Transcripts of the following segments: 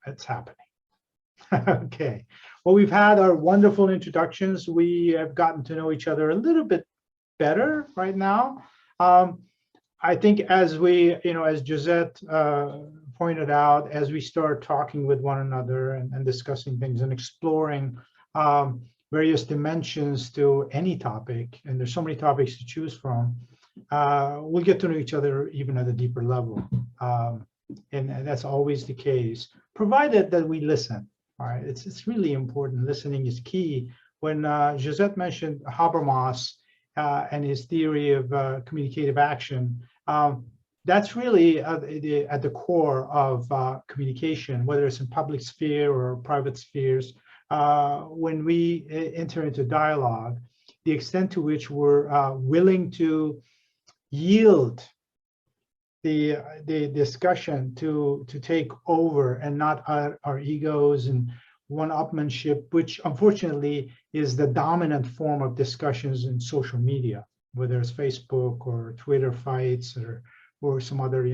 It's happening. Okay. Well, we've had our wonderful introductions. We have gotten to know each other a little bit better right now. I think as we, as Josette pointed out, as we start talking with one another and discussing things and exploring various dimensions to any topic, and there's so many topics to choose from, we'll get to know each other even at a deeper level. And that's always the case, provided that we listen. All right, it's really important. Listening is key. When Josette mentioned Habermas and his theory of communicative action, that's really at the core of communication, whether it's in public sphere or private spheres. When we enter into dialogue, the extent to which we're willing to yield the discussion to take over and not our egos and one-upmanship, which unfortunately is the dominant form of discussions in social media, whether it's Facebook or Twitter fights or some other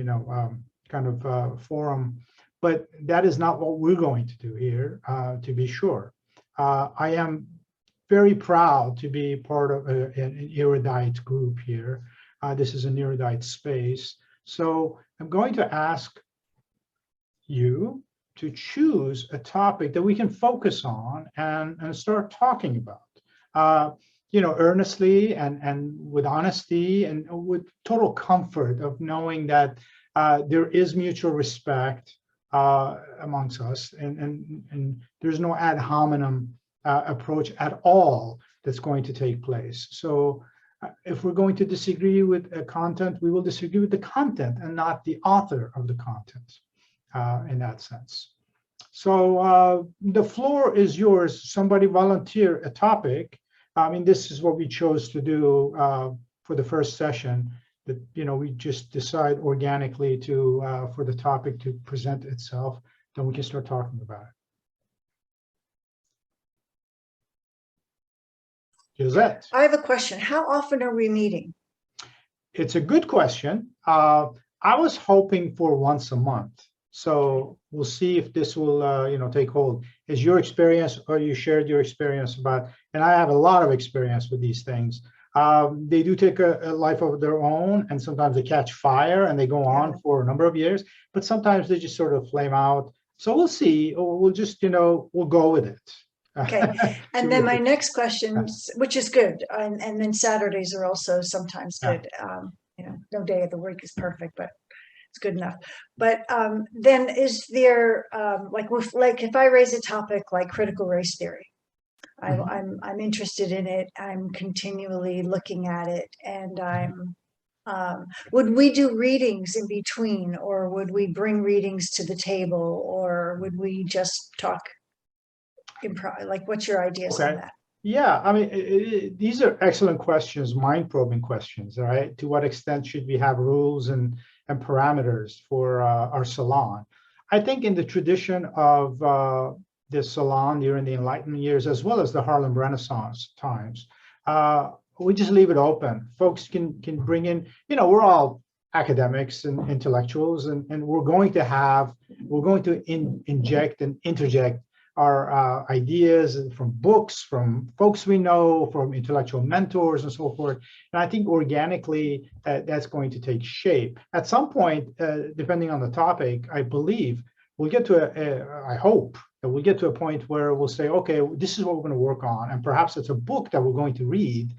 kind of forum. But that is not what we're going to do here, to be sure. I am very proud to be part of an erudite group here. This is an erudite space. So I'm going to ask you to choose a topic that we can focus on and start talking about, earnestly and with honesty and with total comfort of knowing that there is mutual respect amongst us, and there's no ad hominem approach at all that's going to take place. So if we're going to disagree with content, we will disagree with the content and not the author of the content in that sense. So the floor is yours. Somebody volunteer a topic. I mean, this is what we chose to do for the first session, that, we just decide organically for the topic to present itself, then we can start talking about it. Josette. I have a question. How often are we meeting? It's a good question. I was hoping for once a month. So we'll see if this will, take hold. Is your experience, or you shared your experience about, and I have a lot of experience with these things. They do take a life of their own, and sometimes they catch fire and they go on for a number of years, but sometimes they just sort of flame out. So we'll see. We'll just, we'll go with it. Okay, and then my next question, which is good, and then Saturdays are also sometimes good. No day of the week is perfect, but it's good enough. But then is there like if I raise a topic like critical race theory, I'm interested in it. I'm continually looking at it, and would we do readings in between, or would we bring readings to the table, or would we just talk? Like, what's your ideas on that? Yeah, I mean, these are excellent questions, mind-probing questions, right? To what extent should we have rules and parameters for our salon? I think in the tradition of the salon during the Enlightenment years, as well as the Harlem Renaissance times, we just leave it open. Folks can bring in, we're all academics and intellectuals, and we're going to inject and interject our ideas from books, from folks we know, from intellectual mentors and so forth. And I think organically that's going to take shape. At some point, depending on the topic, I believe we'll get to I hope that we'll get to a point where we'll say, okay, this is what we're going to work on. And perhaps it's a book that we're going to read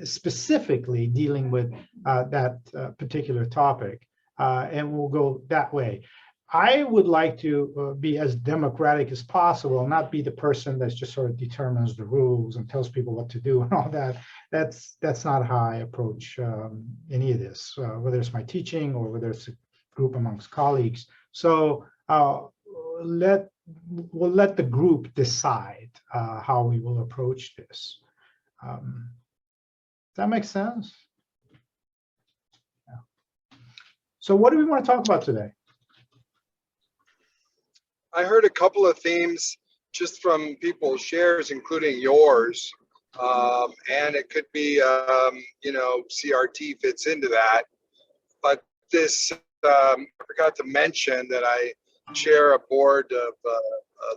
specifically dealing with that particular topic. And we'll go that way. I would like to be as democratic as possible, not be the person that's just sort of determines the rules and tells people what to do and all that. That's not how I approach any of this, whether it's my teaching or whether it's a group amongst colleagues. So we'll let the group decide how we will approach this. Does that make sense? Yeah. So what do we want to talk about today? I heard a couple of themes just from people's shares, including yours, and it could be, CRT fits into that. But this, I forgot to mention that I chair a board of the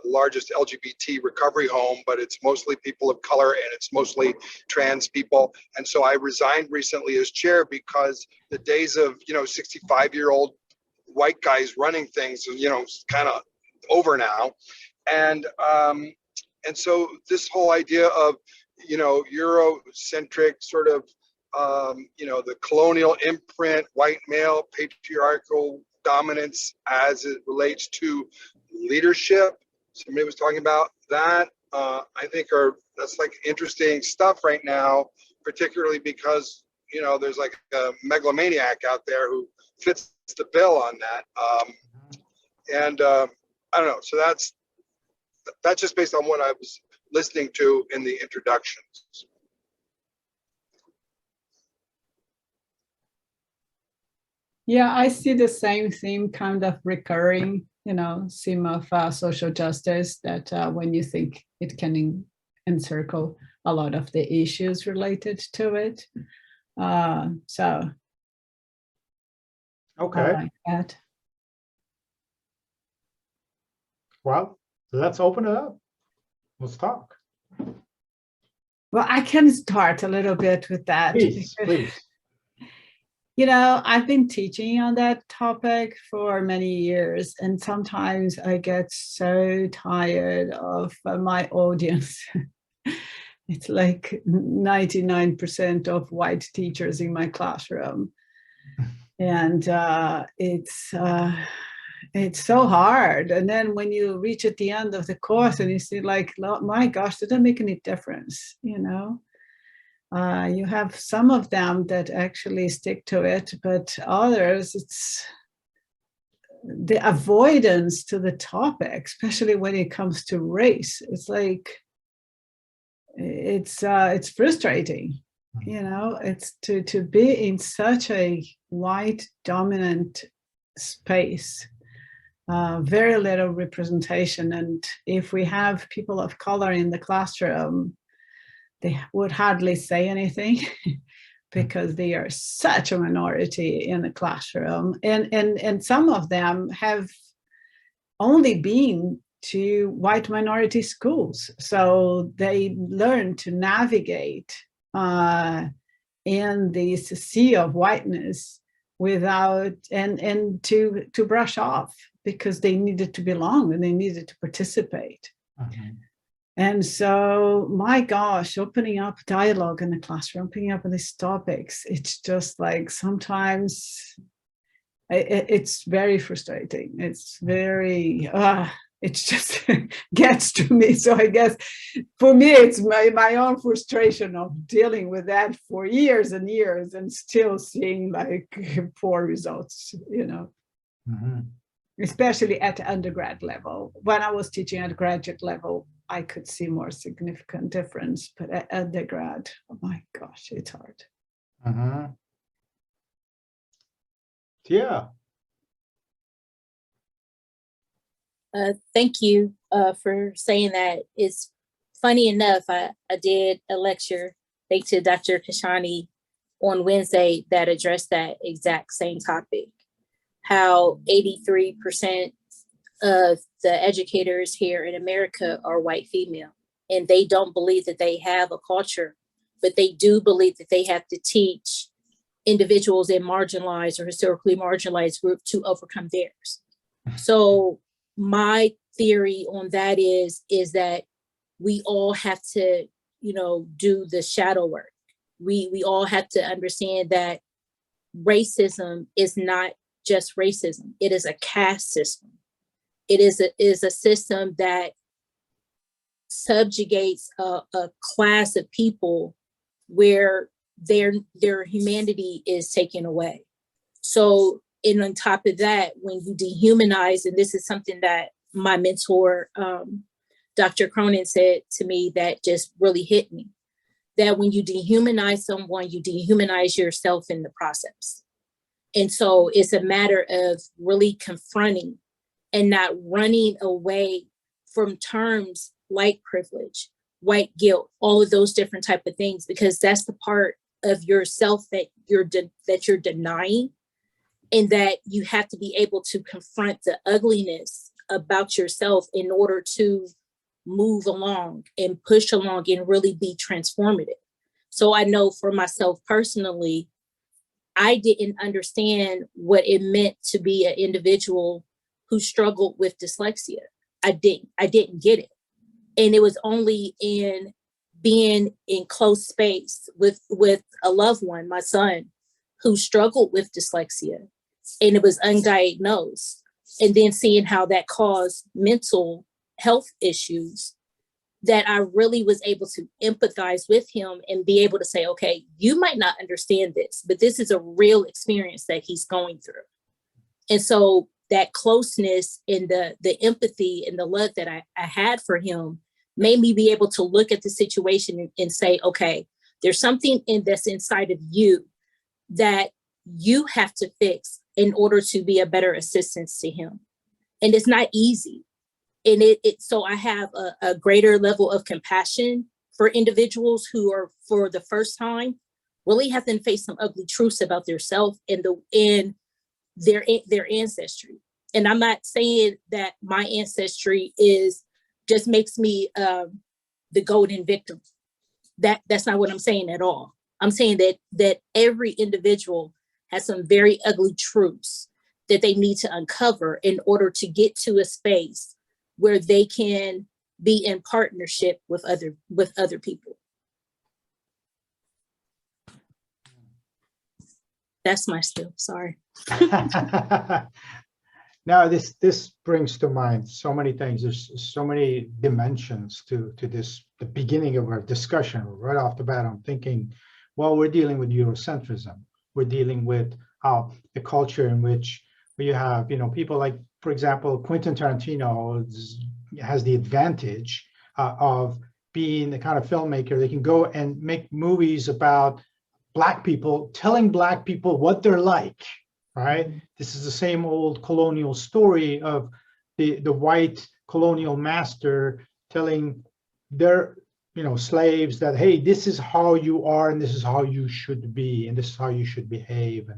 largest LGBT recovery home, but it's mostly people of color and it's mostly trans people. And so I resigned recently as chair because the days of, 65-year-old white guys running things, kind of over now. And so this whole idea of, Eurocentric sort of, the colonial imprint, white male, patriarchal dominance as it relates to leadership. Somebody was talking about that. I think that's like interesting stuff right now, particularly because, there's like a megalomaniac out there who fits the bill on that. I don't know. So that's just based on what I was listening to in the introductions. Yeah, I see the same theme kind of recurring, theme of social justice, that when you think it can encircle a lot of the issues related to it. So Okay. I like that. Well, let's open it up. Let's talk. Well, I can start a little bit with that. Please, please. I've been teaching on that topic for many years, and sometimes I get so tired of my audience. It's like 99% of white teachers in my classroom. And it's so hard. And then when you reach at the end of the course and you see like, my gosh, that doesn't make any difference, you have some of them that actually stick to it, but others, it's the avoidance to the topic, especially when it comes to race. It's like, it's frustrating, it's to be in such a white dominant space, very little representation. And if we have people of color in the classroom, they would hardly say anything because they are such a minority in the classroom. And some of them have only been to white minority schools. So they learn to navigate in this sea of whiteness without, and to brush off, because they needed to belong and they needed to participate. And so, my gosh, opening up dialogue in the classroom, opening up on these topics, it's just like sometimes it's very frustrating. It's very, it just gets to me. So I guess for me, it's my own frustration of dealing with that for years and years and still seeing like poor results, especially at the undergrad level. When I was teaching at graduate level, I could see more significant difference, but at undergrad, oh my gosh, it's hard. Yeah. Thank you for saying that. It's funny enough, I did a lecture, thanks to Dr. Kashani, on Wednesday that addressed that exact same topic, how 83% of the educators here in America are white female, and they don't believe that they have a culture, but they do believe that they have to teach individuals in marginalized or historically marginalized groups to overcome theirs. So my theory on that is that we all have to, do the shadow work. We all have to understand that racism is not just racism. It is a caste system. It is a system that subjugates a class of people where their humanity is taken away. So, and on top of that, when you dehumanize, and this is something that my mentor, Dr. Cronin, said to me that just really hit me, that when you dehumanize someone, you dehumanize yourself in the process. And so it's a matter of really confronting and not running away from terms like privilege, white guilt, all of those different type of things, because that's the part of yourself that you're denying. and that you have to be able to confront the ugliness about yourself in order to move along and push along and really be transformative. So I know for myself personally, I didn't understand what it meant to be an individual who struggled with dyslexia. I didn't get it. And it was only in being in close space with a loved one, my son, who struggled with dyslexia, and it was undiagnosed, and then seeing how that caused mental health issues, that I really was able to empathize with him and be able to say, okay, you might not understand this, but this is a real experience that he's going through. And so that closeness and the empathy and the love that I had for him made me be able to look at the situation and say, okay, there's something that's inside of you that you have to fix in order to be a better assistance to him. And it's not easy. And so I have a greater level of compassion for individuals who are, for the first time, really have to face some ugly truths about themselves and their ancestry. And I'm not saying that my ancestry just makes me the golden victim. That's not what I'm saying at all. I'm saying that every individual has some very ugly truths that they need to uncover in order to get to a space where they can be in partnership with other people. That's my spiel. Sorry. Now, this brings to mind so many things. There's so many dimensions to this, the beginning of our discussion. Right off the bat, I'm thinking, well, we're dealing with Eurocentrism. We're dealing with the culture in which you have, people like, for example, Quentin Tarantino has the advantage of being the kind of filmmaker that can go and make movies about Black people, telling Black people what they're like, right? This is the same old colonial story of the white colonial master telling their slaves that, hey, this is how you are, and this is how you should be, and this is how you should behave,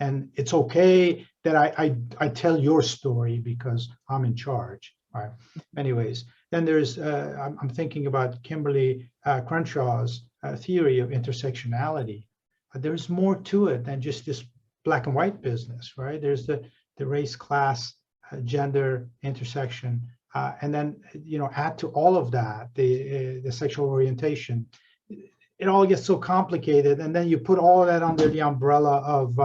and it's okay that I tell your story because I'm in charge. Right. Anyways, then there's I'm thinking about Kimberly Crenshaw's theory of intersectionality. There's more to it than just this black and white business, right? There's the race, class, gender intersection, and then add to all of that the sexual orientation. It all gets so complicated, and then you put all of that under the umbrella of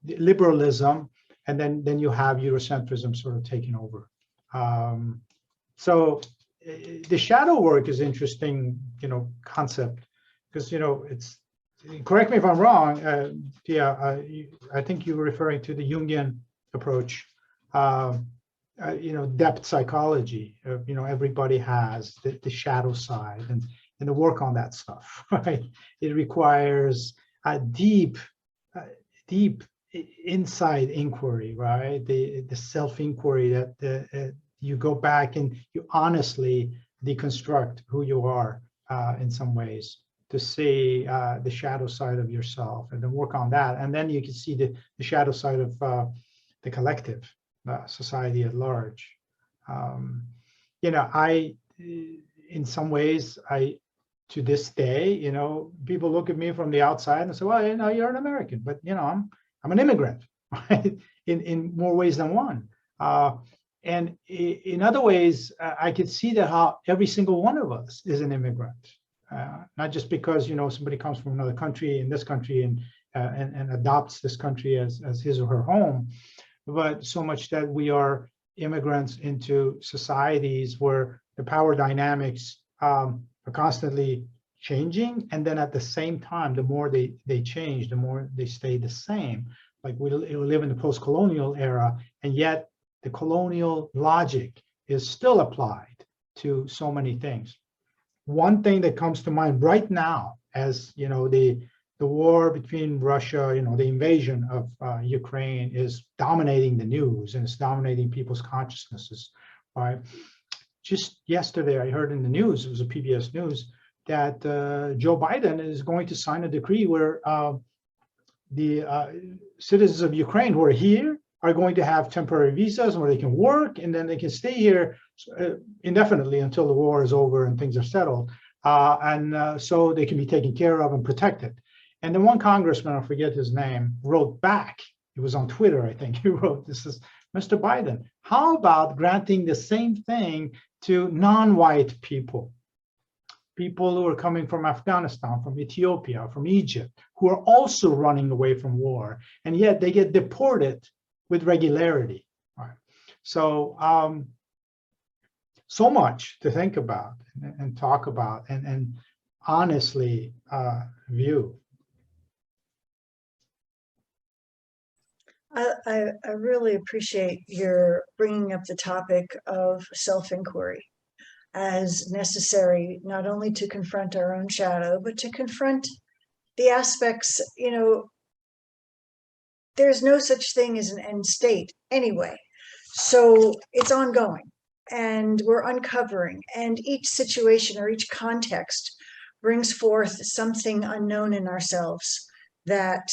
liberalism, and then you have Eurocentrism sort of taking over. So the shadow work is interesting, concept, because it's. Correct me if I'm wrong, Pia. I think you were referring to the Jungian approach. Depth psychology. Everybody has the shadow side, and the work on that stuff. Right. It requires a deep inside inquiry, right? The self-inquiry that you go back and you honestly deconstruct who you are in some ways, to see the shadow side of yourself, and then work on that. And then you can see the shadow side of the collective, society at large. In some ways, to this day, people look at me from the outside and say, well, you're an American, but I'm an immigrant, right? In more ways than one. And in other ways, I could see that how every single one of us is an immigrant. Not just because somebody comes from another country in this country and adopts this country as his or her home, but so much that we are immigrants into societies where the power dynamics are constantly changing, and then at the same time, the more they change, the more they stay the same. Like we live in the post-colonial era, and yet the colonial logic is still applied to so many things. One thing that comes to mind right now, as the war between Russia, the invasion of Ukraine is dominating the news, and it's dominating people's consciousnesses. Right? Just yesterday, I heard in the news, it was a PBS News, that Joe Biden is going to sign a decree where citizens of Ukraine who are here are going to have temporary visas where they can work, and then they can stay here indefinitely until the war is over and things are settled. So they can be taken care of and protected. And then one congressman, I forget his name, wrote back. It was on Twitter, I think. He wrote, "This is Mr. Biden. How about granting the same thing to non-white people? People who are coming from Afghanistan, from Ethiopia, from Egypt, who are also running away from war, and yet they get deported with regularity." Right. So, so much to think about and talk about and honestly view. I really appreciate your bringing up the topic of self-inquiry as necessary, not only to confront our own shadow, but to confront the aspects, there's no such thing as an end state anyway. So it's ongoing and we're uncovering, and each situation or each context brings forth something unknown in ourselves that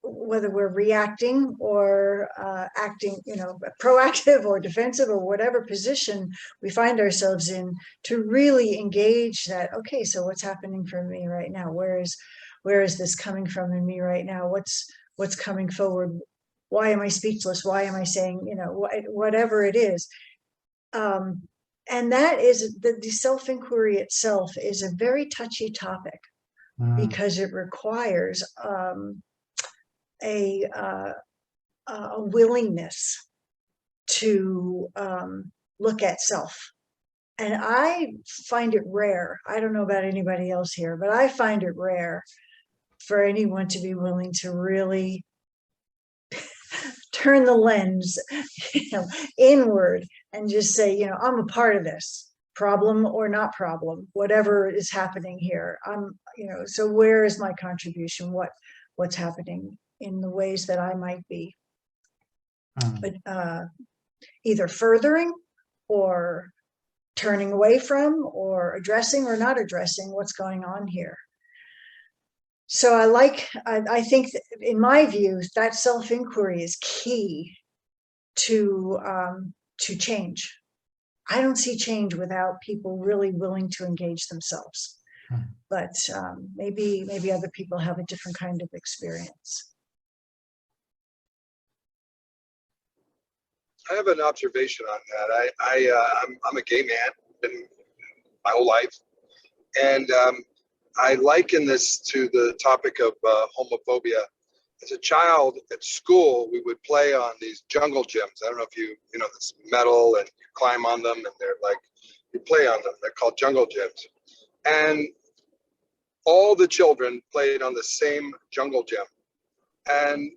whether we're reacting or acting, proactive or defensive or whatever position we find ourselves in, to really engage that, okay, so what's happening for me right now? Where is this coming from in me right now? What's coming forward? Why am I speechless? Why am I saying, whatever it is? And that is the self-inquiry itself is a very touchy topic because it requires a willingness to look at self. And I find it rare. I don't know about anybody else here, but I find it rare for anyone to be willing to really turn the lens inward and just say, I'm a part of this, problem or not problem, whatever is happening here. So where is my contribution? What's happening in the ways that I might be either furthering or turning away from, or addressing or not addressing what's going on here. So I think that in my view, that self-inquiry is key to change. I don't see change without people really willing to engage themselves. But maybe other people have a different kind of experience. I have an observation on that. I'm a gay man, been my whole life, and I liken this to the topic of homophobia. As a child at school, we would play on these jungle gyms. I don't know if you know this metal, and you climb on them, and they're like, you play on them. They're called jungle gyms. And all the children played on the same jungle gym. And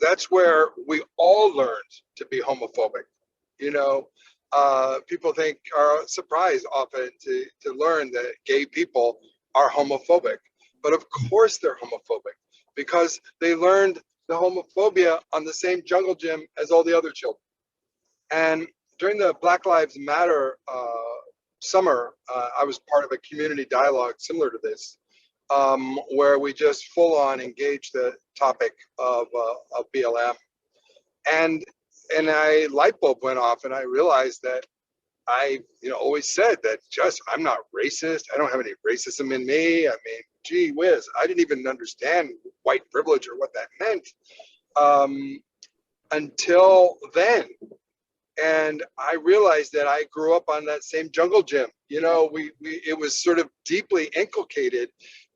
that's where we all learned to be homophobic. People are surprised often to learn that gay people are homophobic. But of course they're homophobic, because they learned the homophobia on the same jungle gym as all the other children. And during the Black Lives Matter summer, I was part of a community dialogue similar to this, where we just full on engaged the topic of BLM. And a light bulb went off, and I realized that I always said that I'm not racist. I don't have any racism in me. I mean, gee whiz, I didn't even understand white privilege or what that meant until then. And I realized that I grew up on that same jungle gym. It was sort of deeply inculcated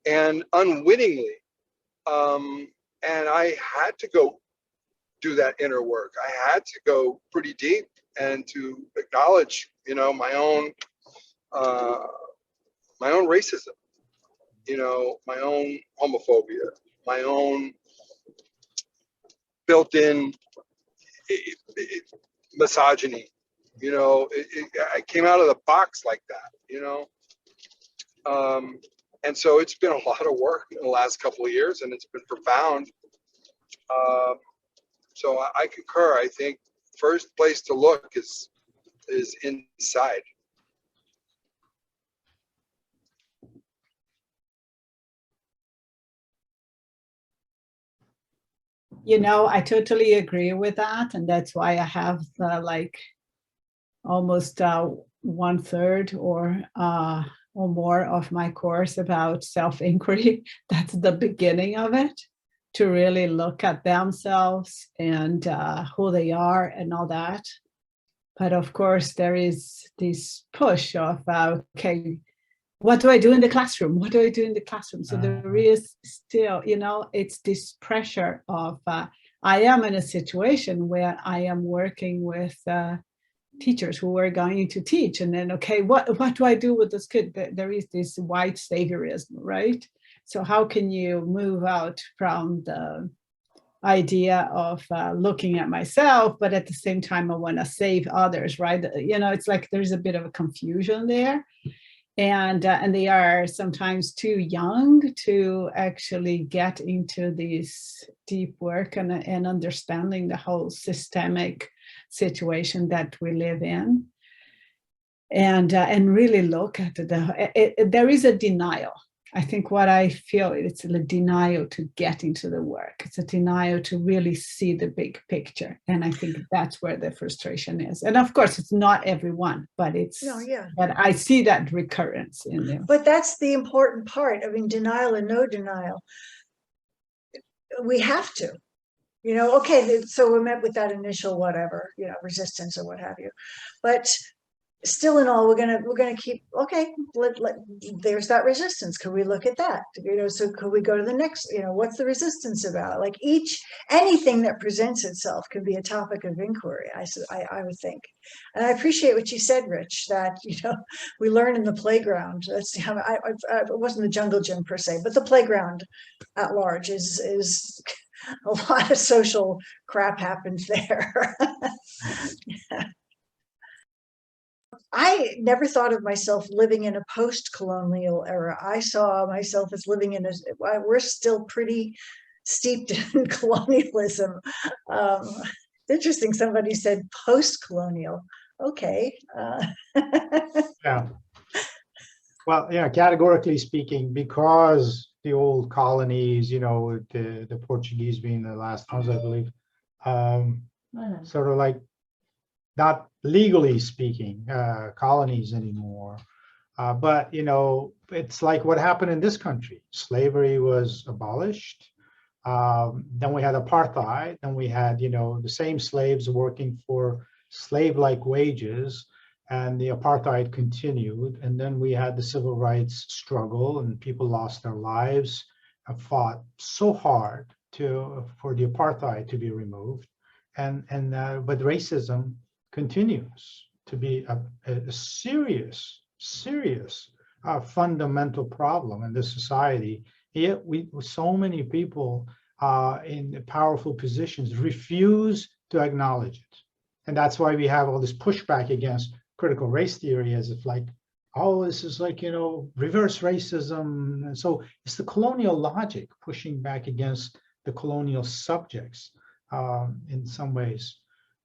and unwittingly. And I had to go do that inner work. I had to go pretty deep and to acknowledge, my own racism, my own homophobia, my own built-in misogyny. I came out of the box like that, and so it's been a lot of work in the last couple of years, and it's been profound. So I concur. I think first place to look is inside. You know, I totally agree with that. And that's why I have like almost 1/3 or more of my course about self-inquiry. That's the beginning of it, to really look at themselves and who they are and all that. But of course, there is this push of, okay, what do I do in the classroom? What do I do in the classroom? So there is still, you know, it's this pressure of, I am in a situation where I am working with teachers who are going to teach. And then, okay, what do I do with this kid? There is this white saviorism, right? So how can you move out from the idea of looking at myself, but at the same time, I want to save others, right? You know, it's like there's a bit of a confusion there. And they are sometimes too young to actually get into this deep work and understanding the whole systemic situation that we live in, and really look at there is a denial. I think what I feel, it's a denial to get into the work. It's a denial to really see the big picture. And I think that's where the frustration is. And of course, it's not everyone, but it's, but I see that recurrence in them. But that's the important part. I mean, denial and no denial. We have to, you know, okay, so we're met with that initial whatever, you know, resistance or what have you. But still in all, we're gonna keep, okay, there's that resistance. Could we look at that? You know, so could we go to the next, you know, what's the resistance about? Like anything that presents itself can be a topic of inquiry, I would think. And I appreciate what you said, Rich, that, you know, we learn in the playground. That's how it wasn't the jungle gym per se, but the playground at large is a lot of social crap happens there. Yeah. I never thought of myself living in a post-colonial era. I saw myself as living in we're still pretty steeped in colonialism. Interesting, somebody said post-colonial. Okay. Yeah. Well, yeah, categorically speaking, because the old colonies, you know, the Portuguese being the last ones, I believe, sort of like not legally speaking colonies anymore. But, you know, it's like what happened in this country. Slavery was abolished. Then we had apartheid. Then we had, you know, the same slaves working for slave-like wages, and the apartheid continued. And then we had the civil rights struggle, and people lost their lives and fought so hard for the apartheid to be removed. But racism continues to be a serious fundamental problem in this society. Yet so many people in powerful positions refuse to acknowledge it. And that's why we have all this pushback against critical race theory, as if like, oh, this is like, you know, reverse racism. And so it's the colonial logic pushing back against the colonial subjects in some ways.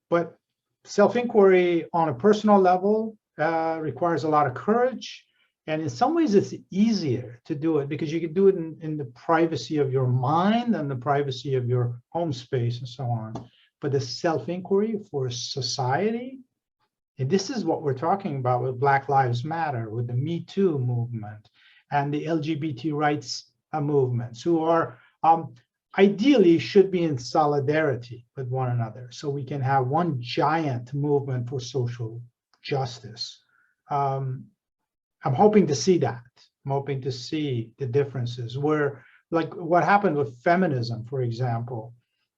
But self-inquiry on a personal level requires a lot of courage. And in some ways, it's easier to do it because you can do it in the privacy of your mind and the privacy of your home space and so on. But the self-inquiry for society, and this is what we're talking about with Black Lives Matter, with the Me Too movement and the LGBT rights movements, who are ideally should be in solidarity with one another, so we can have one giant movement for social justice. I'm hoping to see that. I'm hoping to see the differences where, like what happened with feminism, for example,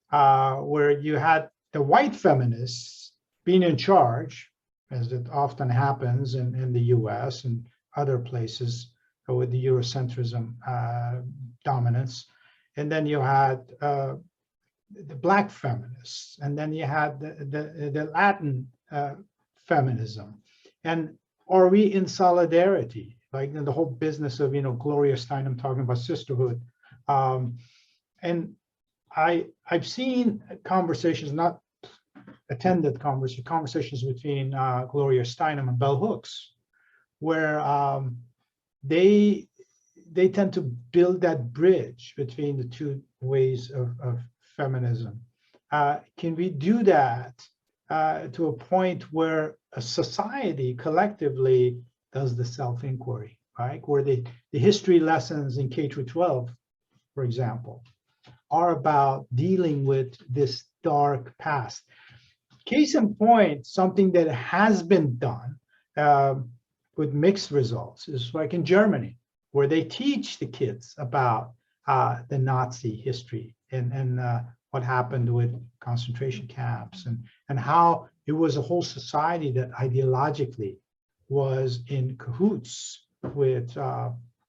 where you had the white feminists being in charge, as it often happens in the US and other places with the Eurocentrism dominance. And then you had the Black feminists, and then you had the Latin feminism. And are we in solidarity? Like in the whole business of, you know, Gloria Steinem talking about sisterhood. And I've seen conversations, not attended conversations between Gloria Steinem and Bell Hooks, where they tend to build that bridge between the two ways of feminism? Can we do that to a point where a society collectively does the self-inquiry, right? Where the history lessons in K through 12, for example, are about dealing with this dark past. Case in point, something that has been done with mixed results is like in Germany, where they teach the kids about the Nazi history and what happened with concentration camps and how it was a whole society that ideologically was in cahoots with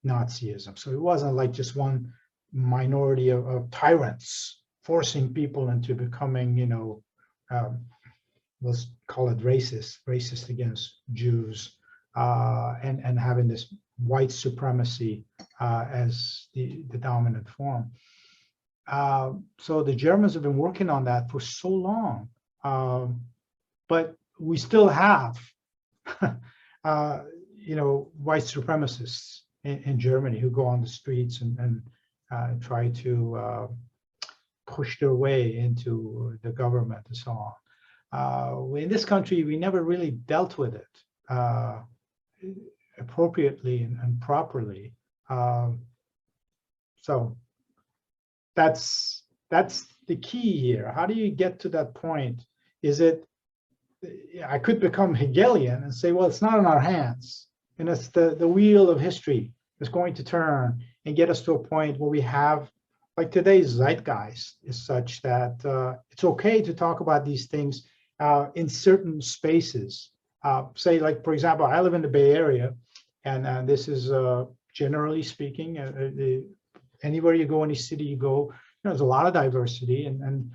Nazism. So it wasn't like just one minority of tyrants forcing people into becoming, let's call it racist against Jews, and having this white supremacy as the dominant form. So the Germans have been working on that for so long, but we still have, white supremacists in Germany who go on the streets and try to push their way into the government and so on. In this country, we never really dealt with it appropriately and properly. So that's the key here. How do you get to that point? I could become Hegelian and say, well, it's not in our hands. And it's the wheel of history is going to turn and get us to a point where we have, like today's zeitgeist is such that it's okay to talk about these things in certain spaces. Say, like, for example, I live in the Bay Area, and this is generally speaking, anywhere you go, any city you go, there's a lot of diversity, and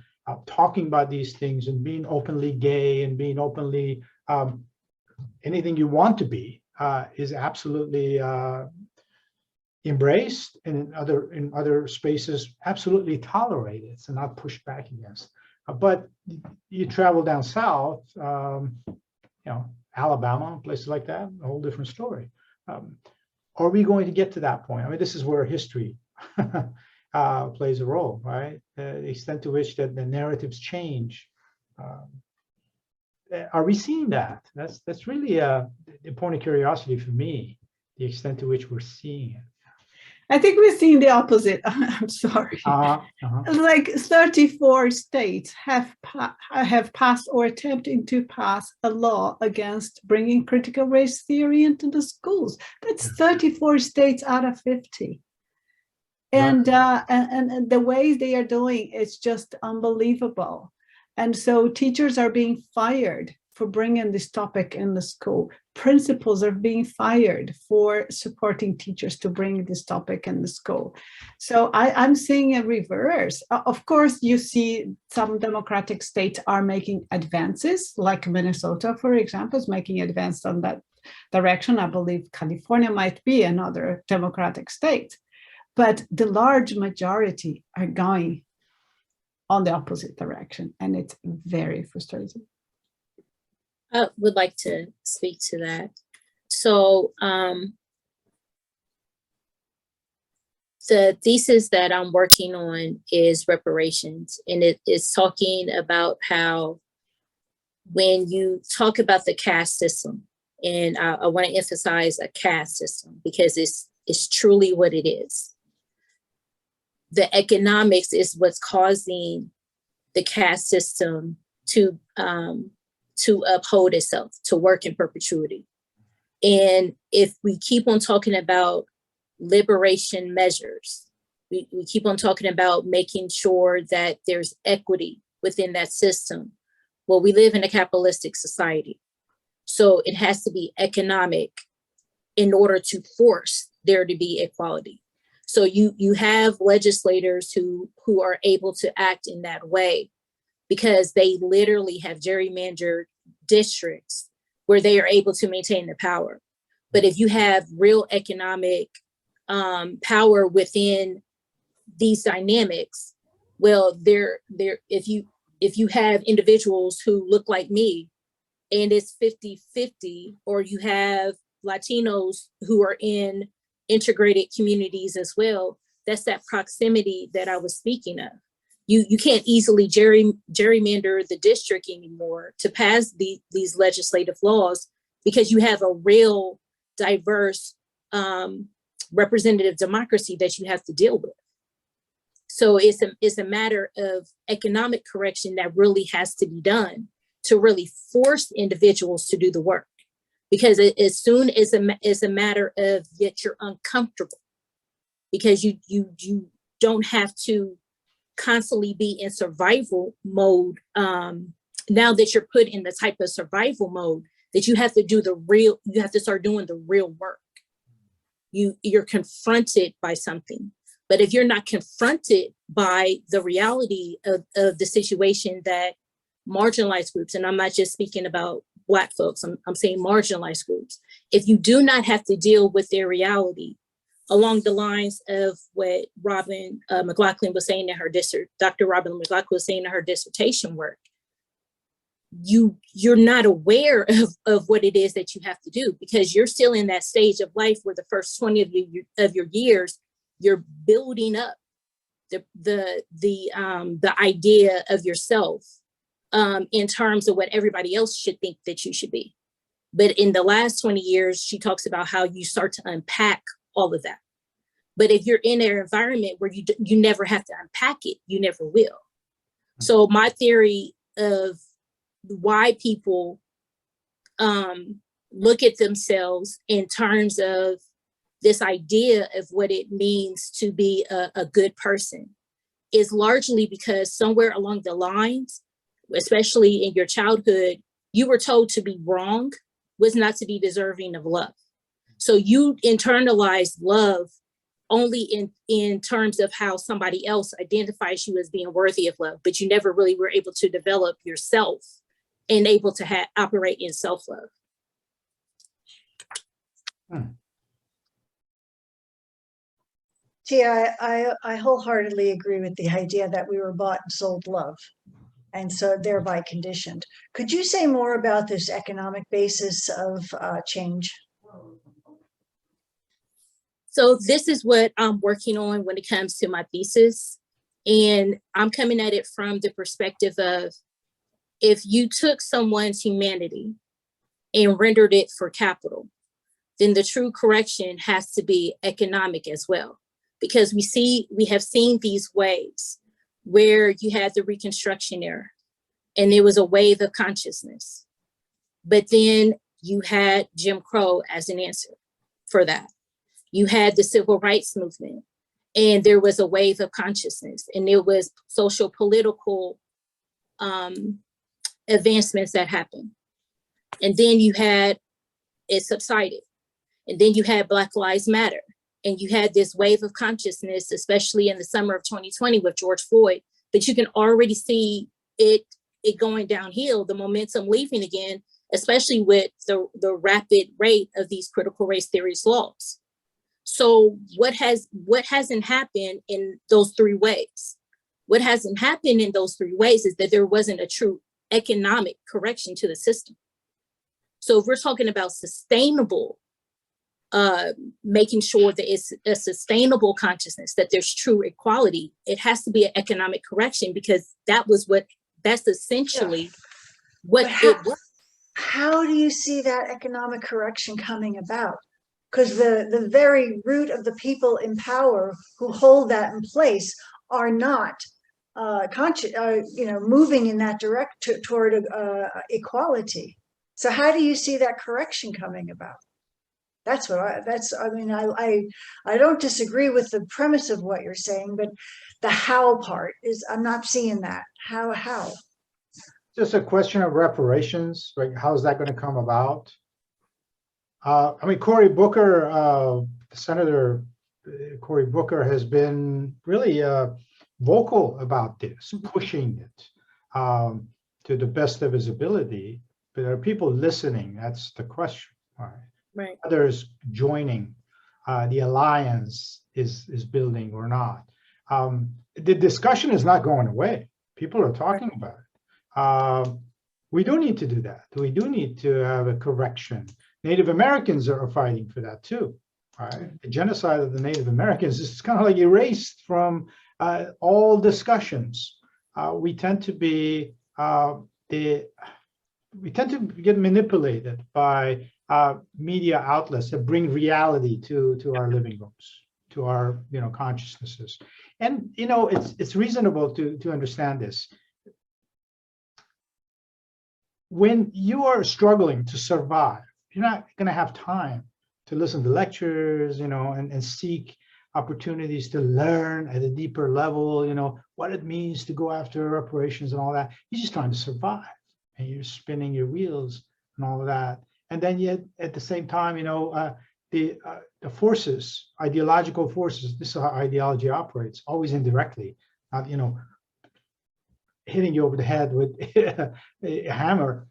talking about these things and being openly gay and being openly anything you want to be is absolutely embraced, and in other spaces absolutely tolerated. It's not pushed back against. But you travel down south, Alabama, places like that, a whole different story. Are we going to get to that point? I mean, this is where history plays a role, right? The extent to which that the narratives change. Are we seeing that? That's really a point of curiosity for me, the extent to which we're seeing it. I think we're seeing the opposite. I'm sorry. Like 34 states have passed or attempting to pass a law against bringing critical race theory into the schools. That's 34 states out of 50. And the way they are doing it's just unbelievable. And so teachers are being fired for bringing this topic in the school. Principals are being fired for supporting teachers to bring this topic in the school. So I'm seeing a reverse. Of course, you see some democratic states are making advances, like Minnesota, for example, is making advances on that direction. I believe California might be another democratic state. But the large majority are going on the opposite direction, and it's very frustrating. I would like to speak to that. So the thesis that I'm working on is reparations, and it is talking about how when you talk about the caste system, and I want to emphasize a caste system because it's truly what it is. The economics is what's causing the caste system to uphold itself, to work in perpetuity. And if we keep on talking about liberation measures, we keep on talking about making sure that there's equity within that system. Well, we live in a capitalistic society, so it has to be economic in order to force there to be equality. So you have legislators who are able to act in that way because they literally have gerrymandered districts where they are able to maintain the power. But if you have real economic power within these dynamics, well, if you have individuals who look like me and it's 50-50, or you have Latinos who are in integrated communities as well, that's that proximity that I was speaking of. You can't easily gerrymander the district anymore to pass these legislative laws, because you have a real diverse representative democracy that you have to deal with. So it's a matter of economic correction that really has to be done to really force individuals to do the work. Because as soon as it's a matter of yet you're uncomfortable, because you don't have to constantly be in survival mode. Now that you're put in the type of survival mode that you have to do you have to start doing the real work. You're confronted by something. But if you're not confronted by the reality of the situation that marginalized groups, and I'm not just speaking about Black folks, I'm saying marginalized groups, if you do not have to deal with their reality along the lines of what Robin McLaughlin was saying in her Dr. Robin McLaughlin was saying in her dissertation work, you're not aware of what it is that you have to do, because you're still in that stage of life where the first 20 of your years, you're building up the idea of yourself in terms of what everybody else should think that you should be. But in the last 20 years, she talks about how you start to unpack all of that. But if you're in an environment where you never have to unpack it, you never will. So my theory of why people look at themselves in terms of this idea of what it means to be a good person is largely because somewhere along the lines, especially in your childhood, you were told to be wrong was not to be deserving of love. So you internalized love only in terms of how somebody else identifies you as being worthy of love, but you never really were able to develop yourself and able to operate in self-love. See, I wholeheartedly agree with the idea that we were bought and sold love, and so thereby conditioned. Could you say more about this economic basis of change? So this is what I'm working on when it comes to my thesis. And I'm coming at it from the perspective of, if you took someone's humanity and rendered it for capital, then the true correction has to be economic as well. Because we have seen these waves where you had the Reconstruction era and there was a wave of consciousness, but then you had Jim Crow as an answer for that. You had the civil rights movement and there was a wave of consciousness, and there was social political advancements that happened. And then it subsided. And then you had Black Lives Matter. And you had this wave of consciousness, especially in the summer of 2020 with George Floyd, but you can already see it going downhill, the momentum leaving again, especially with the rapid rate of these critical race theories laws. So what hasn't happened in those three ways? What hasn't happened in those three ways is that there wasn't a true economic correction to the system. So if we're talking about sustainable, making sure that it's a sustainable consciousness, that there's true equality, it has to be an economic correction, because that's essentially what it was. How do you see that economic correction coming about? Because the very root of the people in power who hold that in place are not moving in that toward equality. So how do you see that correction coming about? I don't disagree with the premise of what you're saying, but the how part is, I'm not seeing that. How? Just a question of reparations, right? How's that going to come about? Cory Booker, Senator Cory Booker has been really vocal about this, pushing it to the best of his ability. But are people listening? That's the question. All right. Right. Others joining the alliance is building or not. The discussion is not going away. People are talking about it. We do need to do that. We do need to have a correction. Native Americans are fighting for that too. Right? The genocide of the Native Americans is kind of like erased from all discussions. we tend to be we tend to get manipulated by media outlets that bring reality to our living rooms, to our consciousnesses. And it's reasonable to understand this. When you are struggling to survive, you're not going to have time to listen to lectures, and seek opportunities to learn at a deeper level, what it means to go after reparations and all that. You're just trying to survive, and you're spinning your wheels and all of that. And then yet at the same time, the forces, ideological forces, this is how ideology operates, always indirectly, not, hitting you over the head with a hammer.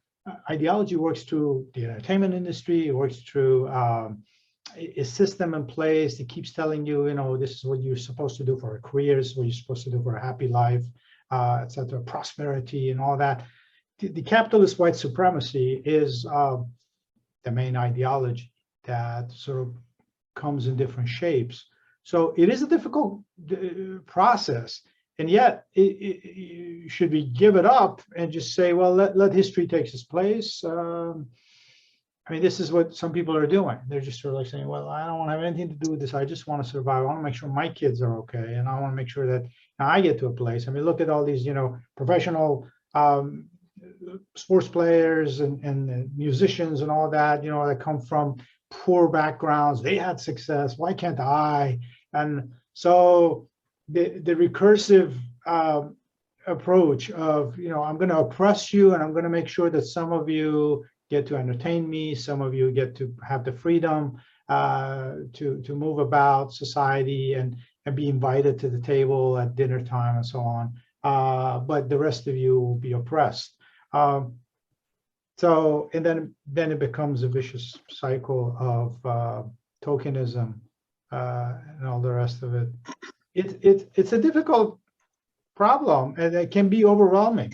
Ideology works through the entertainment industry. It works through a system in place that keeps telling you, this is what you're supposed to do for a career, this is what you're supposed to do for a happy life, etc., prosperity and all that. The capitalist white supremacy is the main ideology that sort of comes in different shapes. So it is a difficult process. And yet, should we give it up and just say, well, let history take its place? I mean, this is what some people are doing. They're just sort of like saying, well, I don't want to have anything to do with this. I just want to survive. I want to make sure my kids are okay. And I want to make sure that I get to a place. I mean, look at all these, professional sports players and musicians and all that, that come from poor backgrounds. They had success. Why can't I? And so the recursive approach of, I'm going to oppress you and I'm going to make sure that some of you get to entertain me, some of you get to have the freedom to move about society and be invited to the table at dinner time and so on. But the rest of you will be oppressed. So, and then it becomes a vicious cycle of tokenism and all the rest of it. It's a difficult problem, and it can be overwhelming,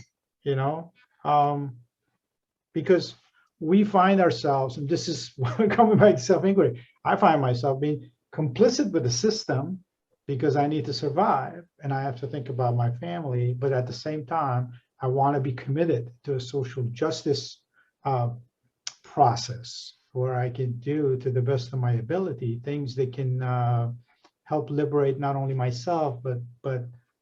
because we find ourselves, and this is coming back to self-inquiry, I find myself being complicit with the system because I need to survive and I have to think about my family, but at the same time, I want to be committed to a social justice process where I can do, to the best of my ability, things that can help liberate not only myself, but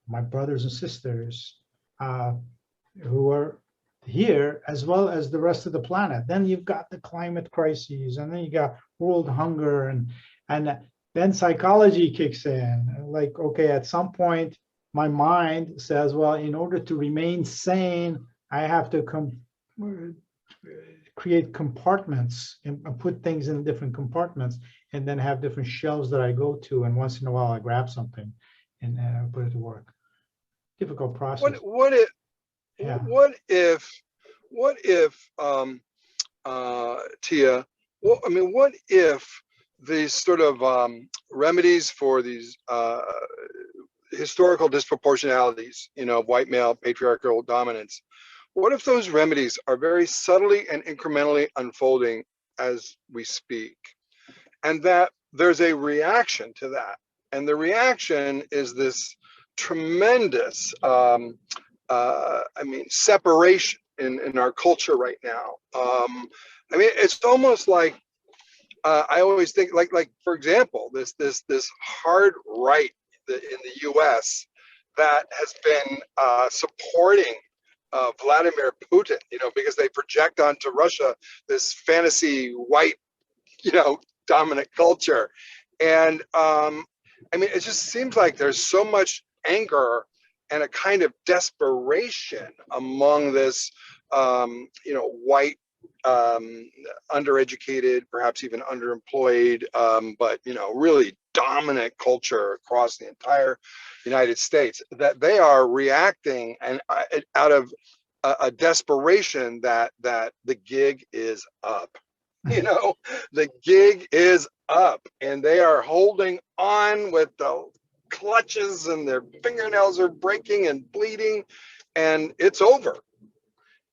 my brothers and sisters who are here, as well as the rest of the planet. Then you've got the climate crises, and then you got world hunger, and then psychology kicks in. Like, okay, at some point, my mind says, well, in order to remain sane, I have to create compartments and put things in different compartments, and then have different shelves that I go to, and once in a while I grab something and put it to work. Difficult process. What if Tia, what if these sort of remedies for these historical disproportionalities, white male patriarchal dominance, what if those remedies are very subtly and incrementally unfolding as we speak, and that there's a reaction to that, and the reaction is this tremendous separation in our culture right now. It's almost like I always think, like for example, this hard right in the U.S. that has been supporting Vladimir Putin, because they project onto Russia this fantasy white, dominant culture, and it just seems like there's so much anger and a kind of desperation among this, white, undereducated, perhaps even underemployed, but really dominant culture across the entire United States, that they are reacting and out of a desperation that the gig is up. The gig is up, and they are holding on with the clutches, and their fingernails are breaking and bleeding, and it's over.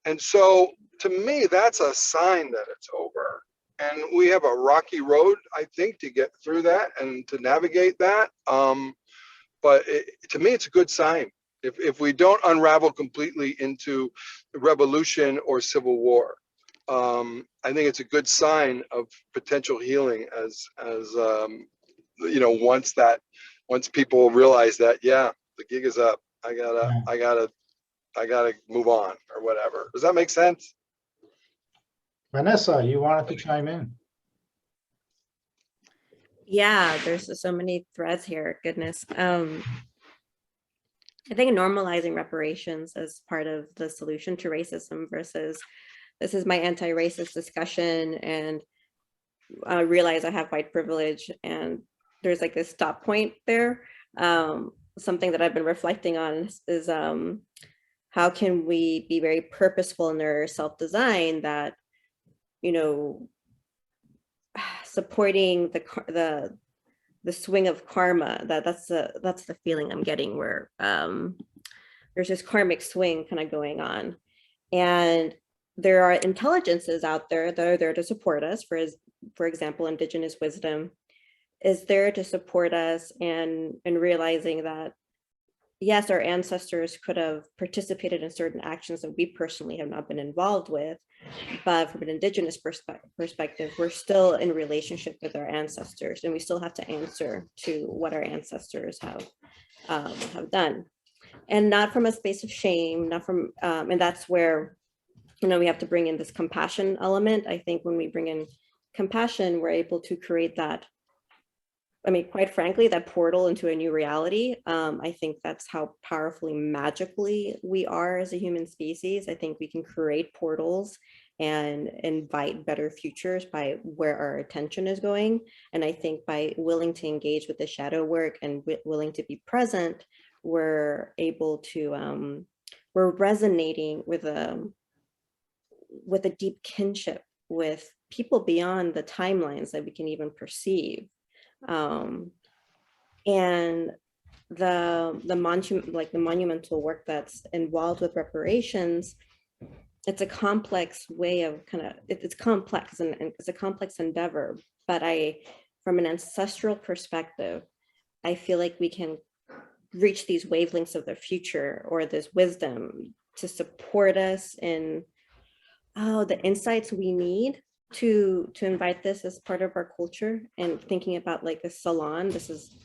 And so to me, that's a sign that it's over. And we have a rocky road, I think, to get through that and to navigate that. But to me, it's a good sign. if we don't unravel completely into revolution or civil war. I think it's a good sign of potential healing as you know, once people realize that, yeah, the gig is up. I gotta move on or whatever. Does that make sense? Vanessa, you wanted to chime in. Yeah, there's so many threads here. Goodness. I think normalizing reparations as part of the solution to racism versus this is my anti-racist discussion, and I realize I have white privilege, and there's like this stop point there. Something that I've been reflecting on is how can we be very purposeful in our self-design that, you know, supporting the swing of karma, that's the feeling I'm getting, where there's this karmic swing kind of going on, and there are intelligences out there that are there to support us. For example, indigenous wisdom is there to support us, and realizing that yes, our ancestors could have participated in certain actions that we personally have not been involved with, but from an indigenous perspective, we're still in relationship with our ancestors, and we still have to answer to what our ancestors have done, and not from a space of shame, not from, and that's where, you know, we have to bring in this compassion element. I think when we bring in compassion, we're able to create that, I mean, quite frankly, that portal into a new reality. I think that's how powerfully, magically we are as a human species. I think we can create portals and invite better futures by where our attention is going. And I think by willing to engage with the shadow work and willing to be present, we're able to, we're resonating with a deep kinship with people beyond the timelines that we can even perceive. And the monumental work that's involved with reparations, it's a complex way of it's complex, and it's a complex endeavor, but from an ancestral perspective, I feel like we can reach these wavelengths of the future, or this wisdom to support us in the insights we need to invite this as part of our culture. And thinking about like a salon, this is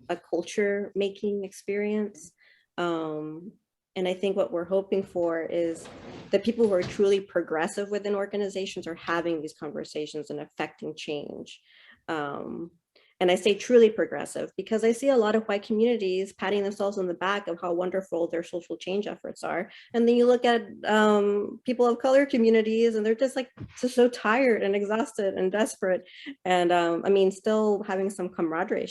a culture making experience. And I think what we're hoping for is that people who are truly progressive within organizations are having these conversations and affecting change. And I say truly progressive because I see a lot of white communities patting themselves on the back of how wonderful their social change efforts are. And then you look at people of color communities, and they're just like so tired and exhausted and desperate. And I mean, still having some camaraderie.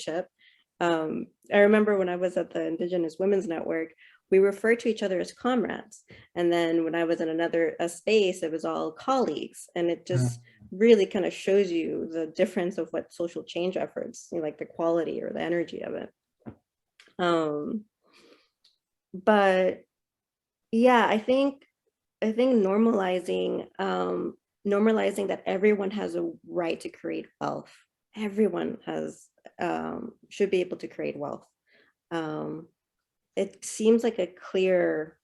I remember when I was at the Indigenous Women's Network, we referred to each other as comrades. And then when I was in another space, it was all colleagues. And it just really kind of shows you the difference of what social change efforts, you know, like the quality or the energy of it. But yeah, I think normalizing that everyone has a right to create wealth. Everyone has should be able to create wealth. It seems like a clear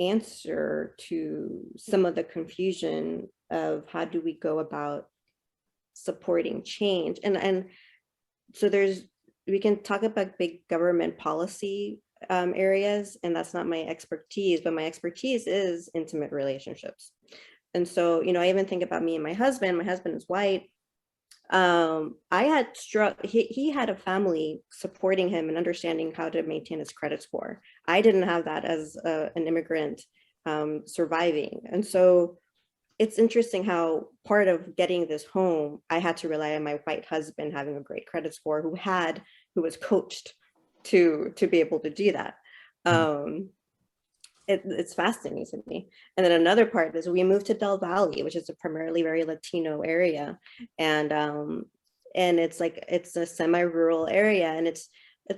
answer to some of the confusion of how do we go about supporting change. And so we can talk about big government policy areas, and that's not my expertise, but my expertise is intimate relationships. And so, you know, I even think about me and my husband is white. He had a family supporting him and understanding how to maintain his credit score. I didn't have that as an immigrant surviving. And so it's interesting how part of getting this home, I had to rely on my white husband having a great credit score, who was coached to be able to do that. It's fascinating to me. And then another part is we moved to Del Valle, which is a primarily very Latino area. And it's a semi-rural area, and it's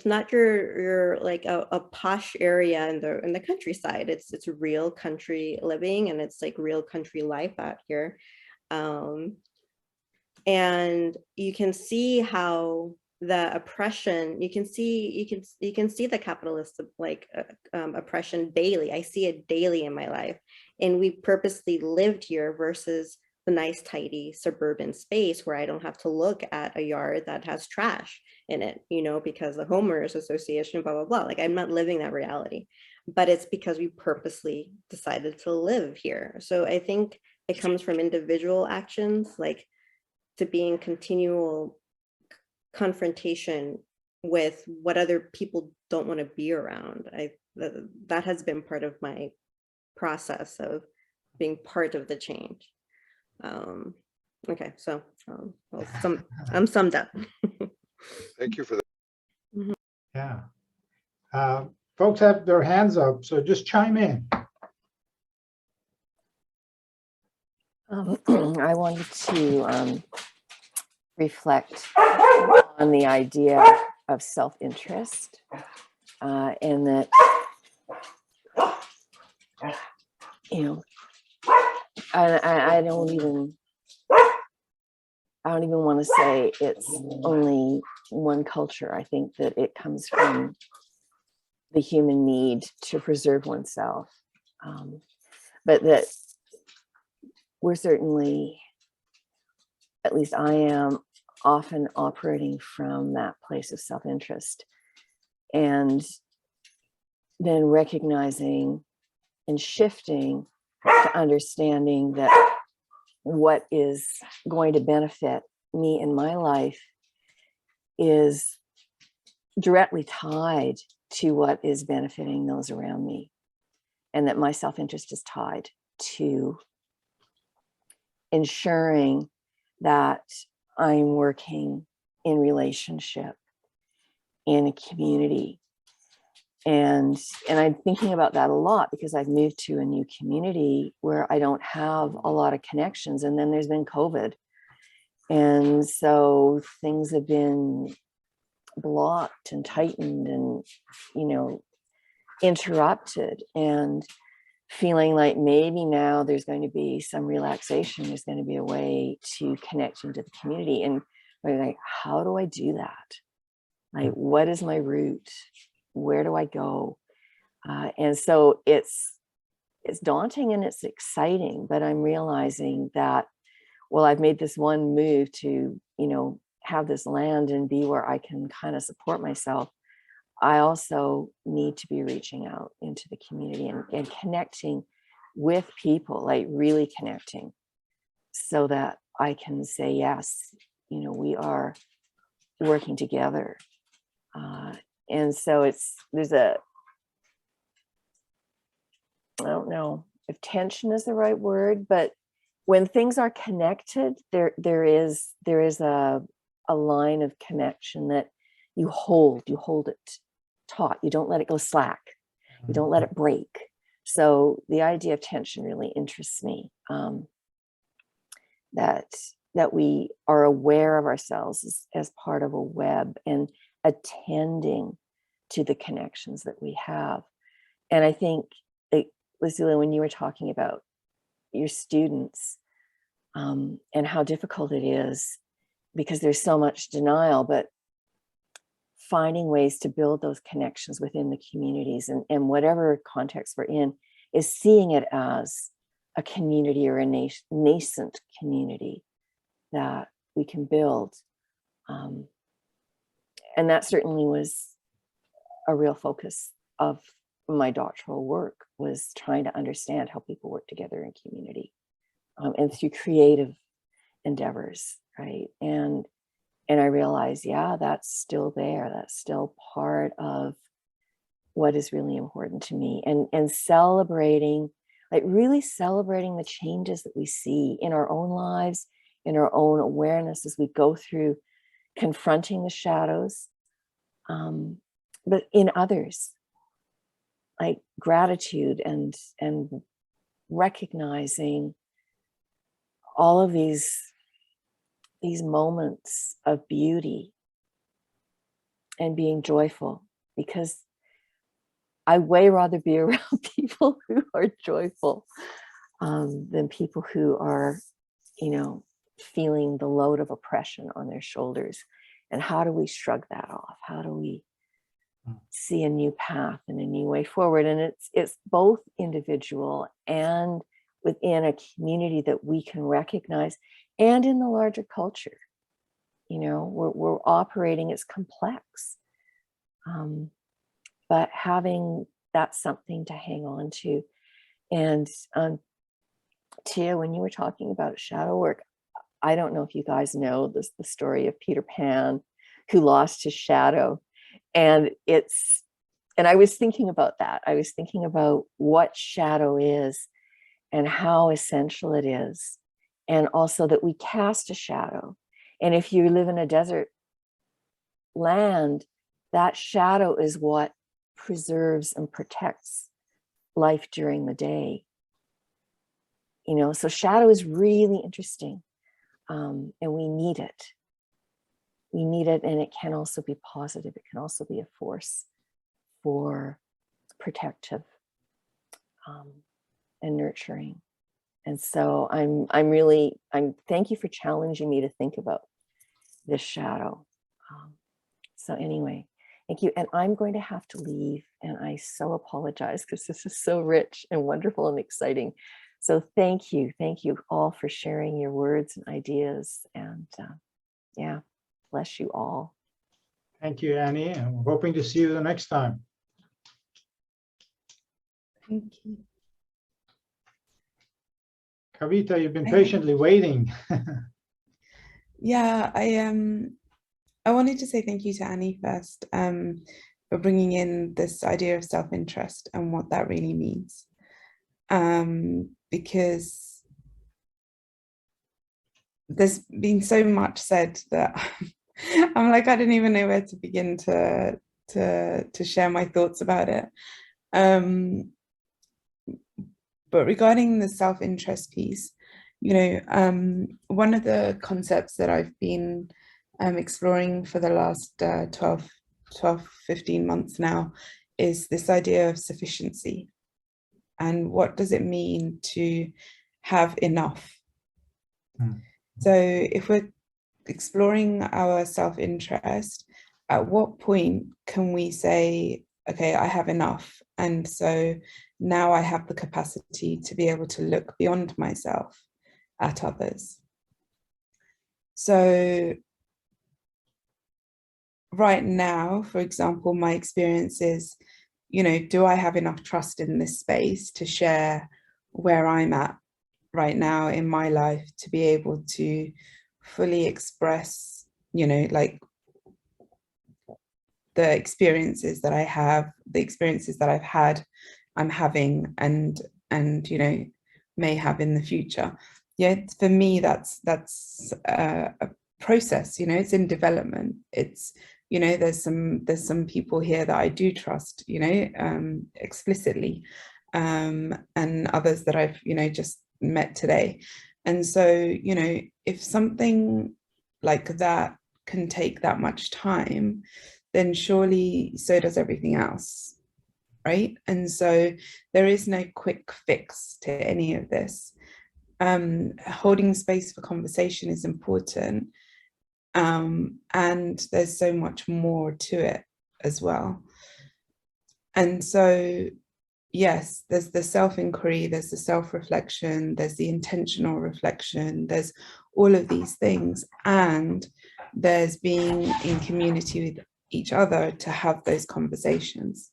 not your like a posh area in the countryside. It's real country living, and it's like real country life out here. And you can see how the oppression, you can see the capitalist like oppression daily. I see it daily in my life, and we purposely lived here versus the nice tidy suburban space where I don't have to look at a yard that has trash in it, you know, because the homeowners association, blah blah blah. Like, I'm not living that reality, but it's because we purposely decided to live here. So I think it comes from individual actions, like to be in continual confrontation with what other people don't want to be around. That has been part of my process of being part of the change. Okay, so well, I'm summed up. Thank you for that. Yeah. Folks have their hands up, so just chime in. I wanted to reflect on the idea of self-interest, and that, you know, I don't even want to say it's only one culture. I think that it comes from the human need to preserve oneself, but that we're certainly, at least I am, often operating from that place of self-interest, and then recognizing and shifting to understanding that what is going to benefit me in my life is directly tied to what is benefiting those around me, and that my self-interest is tied to ensuring that I'm working in relationship in a community. And I'm thinking about that a lot because I've moved to a new community where I don't have a lot of connections. And then there's been COVID. And so things have been blocked and tightened and, you know, interrupted, and feeling like maybe now there's going to be some relaxation. There's going to be a way to connect into the community. And we're like, how do I do that? Like, what is my route? Where do I go? And so it's daunting and it's exciting, but I'm realizing that, well, I've made this one move to, you know, have this land and be where I can kind of support myself. I also need to be reaching out into the community and connecting with people, like really connecting, so that I can say, yes, you know, we are working together. And so there's I don't know if tension is the right word, but when things are connected, there is a line of connection that you hold it taut. You don't let it go slack. You don't let it break. So the idea of tension really interests me, that we are aware of ourselves as part of a web and attending to the connections that we have. And I think, Lucilla, when you were talking about your students, and how difficult it is because there's so much denial, but finding ways to build those connections within the communities, and whatever context we're in, is seeing it as a community or a nascent community that we can build. And that certainly was a real focus of my doctoral work, was trying to understand how people work together in community, and through creative endeavors, right? And I realized, yeah, that's still there. That's still part of what is really important to me, and celebrating, like really celebrating the changes that we see in our own lives, in our own awareness as we go through confronting the shadows, but in others, like gratitude and recognizing all of these moments of beauty and being joyful, because I way rather be around people who are joyful than people who are, you know, feeling the load of oppression on their shoulders. And how do we shrug that off? How do we see a new path and a new way forward? And it's both individual and within a community that we can recognize, and in the larger culture. You know, we're operating, it's complex. But having that's something to hang on to. And Tia, when you were talking about shadow work, I don't know if you guys know the story of Peter Pan who lost his shadow. And I was thinking about that. I was thinking about what shadow is and how essential it is. And also that we cast a shadow. And if you live in a desert land, that shadow is what preserves and protects life during the day. You know, so shadow is really interesting. And we need it. We need it, and it can also be positive. It can also be a force for protective and nurturing. And so I'm thank you for challenging me to think about this shadow. So anyway, thank you. And I'm going to have to leave, and I so apologize because this is so rich and wonderful and exciting. So thank you all for sharing your words and ideas, and yeah, bless you all. Thank you, Annie, and we're hoping to see you the next time. Thank you. Kavita, you've been patiently waiting. Yeah, I wanted to say thank you to Annie first, for bringing in this idea of self-interest and what that really means. Because there's been so much said that I'm like, I don't even know where to begin to share my thoughts about it. But regarding the self-interest piece, you know, one of the concepts that I've been exploring for the last 15 months now is this idea of sufficiency. And what does it mean to have enough? So if we're exploring our self-interest, at what point can we say, okay, I have enough, and so now I have the capacity to be able to look beyond myself at others? So right now, for example, my experience is, you know, do I have enough trust in this space to share where I'm at right now in my life, to be able to fully express, you know, like the experiences that I have, the experiences that I've had, I'm having, and you know, may have in the future. Yeah, for me, that's a process. You know, it's in development. It's, you know, there's some people here that I do trust, you know, explicitly, and others that I've, you know, just met today. And so, you know, if something like that can take that much time, then surely so does everything else, right? And so there is no quick fix to any of this. Holding space for conversation is important, and there's so much more to it as well. And so yes, there's the self-inquiry, there's the self-reflection, there's the intentional reflection, there's all of these things, and there's being in community with each other to have those conversations.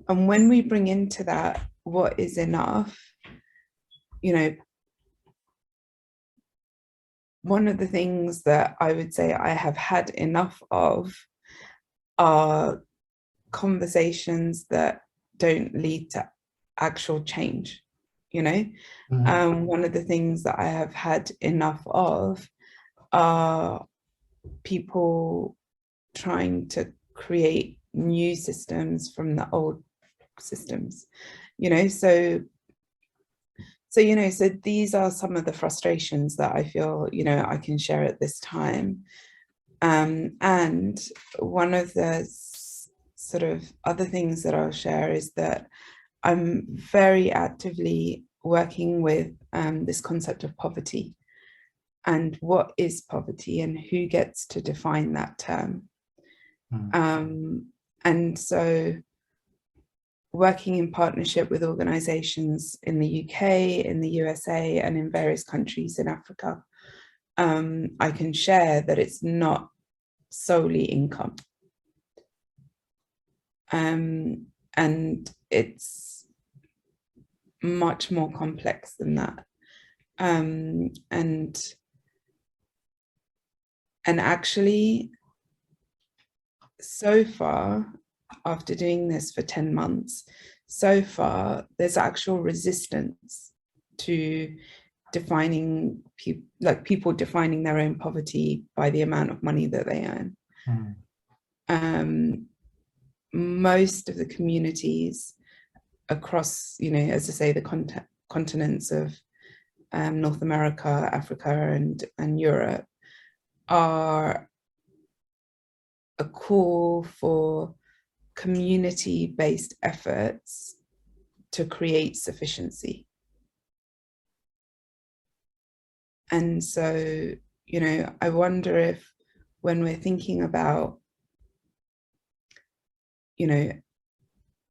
And when we bring into that what is enough, you know, one of the things that I would say I have had enough of are conversations that don't lead to actual change, you know. One of the things that I have had enough of are people trying to create new systems from the old systems, you know. So you know, so these are some of the frustrations that I feel, you know, I can share at this time. And one of the sort of other things that I'll share is that I'm very actively working with this concept of poverty. and what is poverty and who gets to define that term. And so working in partnership with organizations in the UK, in the USA, and in various countries in Africa, I can share that it's not solely income. And it's much more complex than that. And actually, so far, after doing this for 10 months, so far, there's actual resistance to defining people, like people defining their own poverty by the amount of money that they earn. Most of the communities across, you know, as I say, the continents of North America, Africa, and Europe are a call for community-based efforts to create sufficiency. And so, you know, I wonder if when we're thinking about, you know,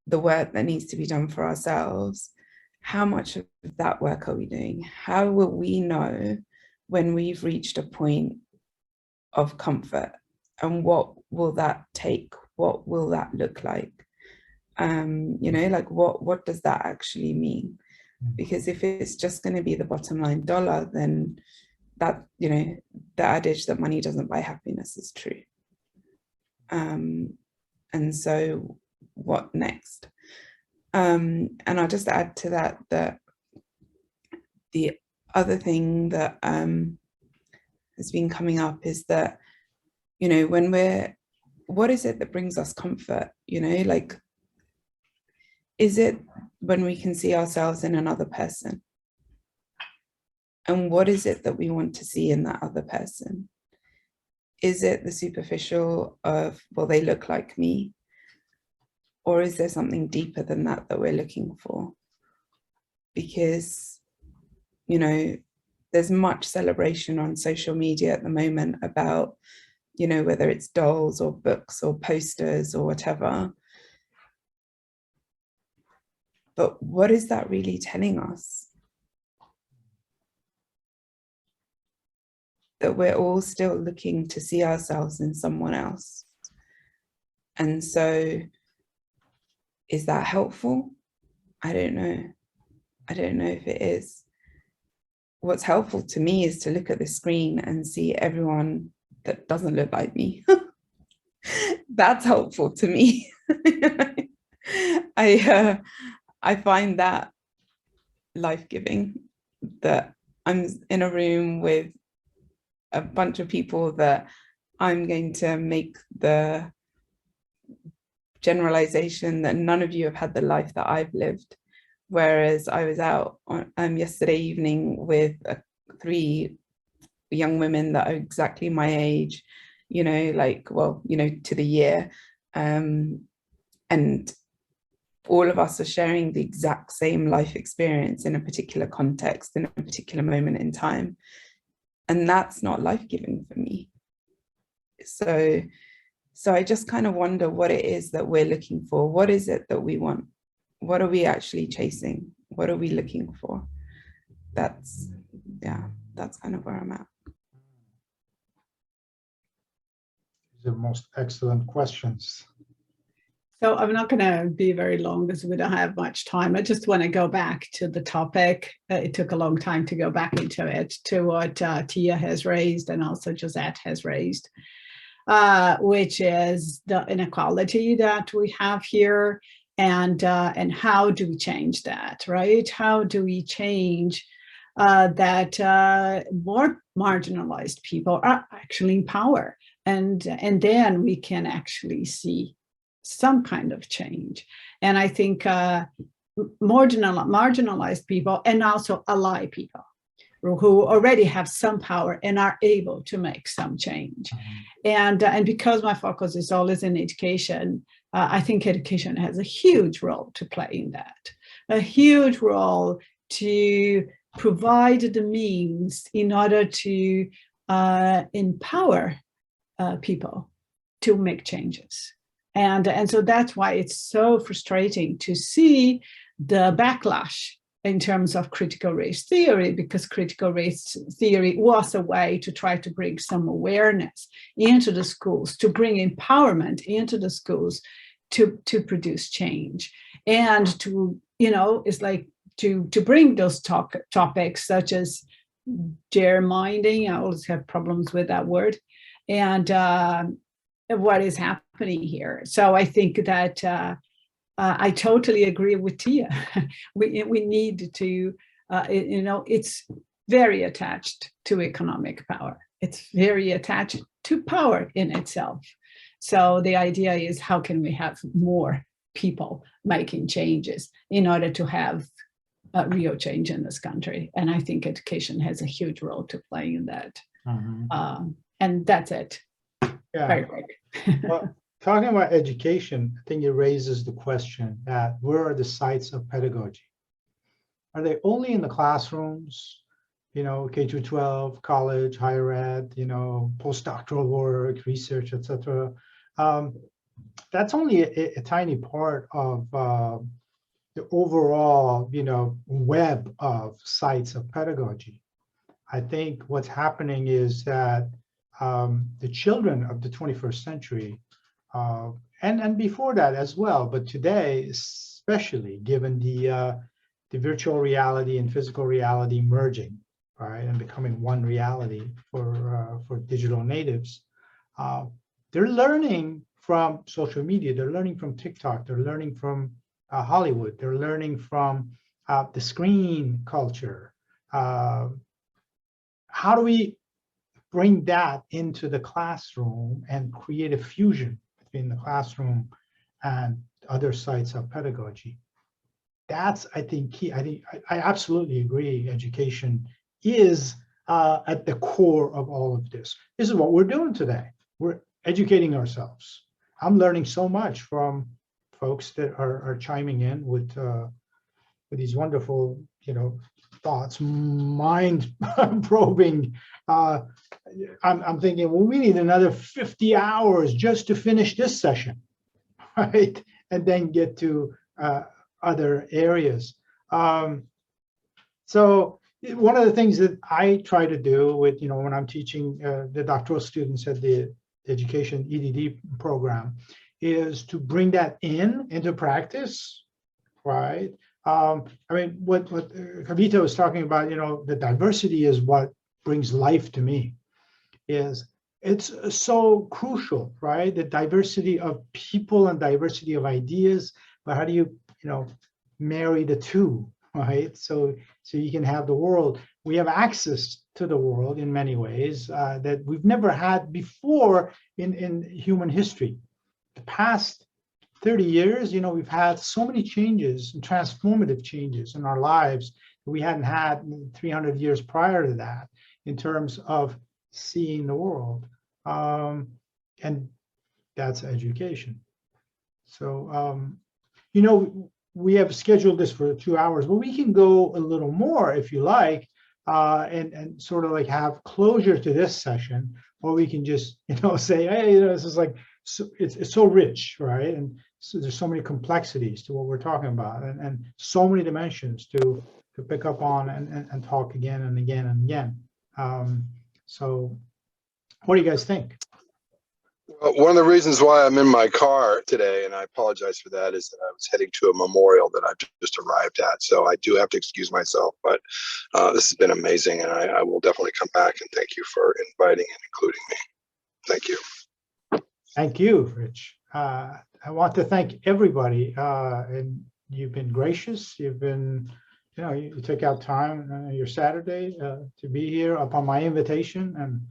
the work that needs to be done for ourselves, how much of that work are we doing? How will we know when we've reached a point of comfort? And what will that take? What will that look like? You know, like what does that actually mean? Because if it's just going to be the bottom line dollar, then that, you know, the adage that money doesn't buy happiness is true. And so what next? And I'll just add to that, that the other thing that has been coming up is that, you know, when what is it that brings us comfort? You know, like, is it when we can see ourselves in another person? And what is it that we want to see in that other person? Is it the superficial of, well, they look like me? Or is there something deeper than that that we're looking for? Because, you know, there's much celebration on social media at the moment about, you know, whether it's dolls or books or posters or whatever. But what is that really telling us? That we're all still looking to see ourselves in someone else. And so, is that helpful? I don't know. I don't know if it is. What's helpful to me is to look at the screen and see everyone that doesn't look like me. That's helpful to me. I find that life-giving, that I'm in a room with a bunch of people that I'm going to make the generalization that none of you have had the life that I've lived. Whereas I was out on yesterday evening with 3 young women that are exactly my age, you know, like, well, you know, to the year. And all of us are sharing the exact same life experience in a particular context, in a particular moment in time. And that's not life-giving for me. So I just kind of wonder what it is that we're looking for. What is it that we want? What are we actually chasing? What are we looking for? That's kind of where I'm at. The most excellent questions. So I'm not going to be very long because we don't have much time. I just want to go back to the topic. It took a long time to go back into it, to what Tia has raised and also Josette has raised, which is the inequality that we have here, and how do we change that, right? How do we change that more marginalized people are actually in power, and then we can actually see some kind of change. And I think marginalized people and also ally people who already have some power and are able to make some change. And because my focus is always in education, I think education has a huge role to play in that, a huge role to provide the means in order to empower people to make changes. And so that's why it's so frustrating to see the backlash in terms of critical race theory, because critical race theory was a way to try to bring some awareness into the schools, to bring empowerment into the schools, to produce change, and to, it's like to bring those topics such as gerrymandering. I always have problems with that word, and what is happening here. So I think that I totally agree with Tia. we need to, it's very attached to economic power. It's very attached to power in itself. So the idea is, how can we have more people making changes in order to have a real change in this country? And I think education has a huge role to play in that. And that's it. Yeah. Very quick. Well, talking about education, I think it raises the question that where are the sites of pedagogy? Are they only in the classrooms, K through 12, college, higher ed, postdoctoral work, research, etc.? That's only a tiny part of the overall, web of sites of pedagogy. I think what's happening is that the children of the 21st century, and before that as well, but today, especially given the virtual reality and physical reality merging, right, and becoming one reality for digital natives, they're learning from social media, they're learning from TikTok, they're learning from Hollywood, they're learning from the screen culture. How do we bring that into the classroom and create a fusion between the classroom and other sites of pedagogy? That's, I think, key. I absolutely agree. Education is at the core of all of this. This is what we're doing today. We're educating ourselves. I'm learning so much from folks that are chiming in with these wonderful, thoughts, mind-probing. I'm thinking, well, we need another 50 hours just to finish this session, right? And then get to other areas. So one of the things that I try to do with, when I'm teaching the doctoral students at the education EDD program, is to bring that into practice, right? I mean, what Kavita was talking about, the diversity is what brings life to me. It's so crucial, right? The diversity of people and diversity of ideas, but how do you, marry the two, right? So you can have the world. We have access to the world in many ways that we've never had before in human history. The past 30 years, we've had so many changes and transformative changes in our lives that we hadn't had 300 years prior to that in terms of seeing the world. And that's education. So, we have scheduled this for 2 hours, but we can go a little more if you like, and sort of like have closure to this session, or we can just, say, hey, this is like, so it's so rich, right? And so there's so many complexities to what we're talking about, and so many dimensions to pick up on and talk again and again and again. So what do you guys think? Well, one of the reasons why I'm in my car today, and I apologize for that, is that I was heading to a memorial that I've just arrived at. So I do have to excuse myself, but this has been amazing, and I will definitely come back, and thank you for inviting and including me. Thank you. Thank you, Rich. I want to thank everybody, and you've been gracious. You've been, you took out time your Saturday to be here upon my invitation, and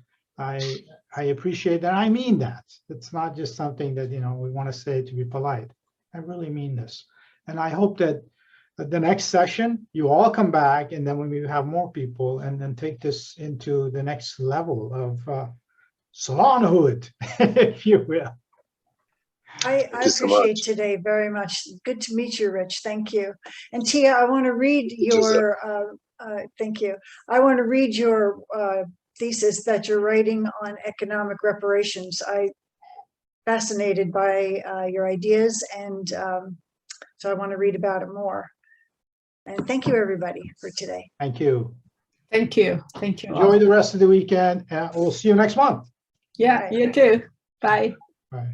I appreciate that. I mean that. It's not just something that, we want to say to be polite. I really mean this. And I hope that the next session, you all come back, and then when we have more people, and then take this into the next level of salonhood, if you will. I appreciate today very much. Good to meet you, Rich. Thank you. And Tia, I want to read your Thank you. I want to read your thesis that you're writing on economic reparations. I fascinated by your ideas, and so I want to read about it more. And thank you, everybody, for today. Thank you. Thank you. Thank you. Enjoy all. the rest of the weekend. We'll see you next month. Yeah, you too. Bye. Bye.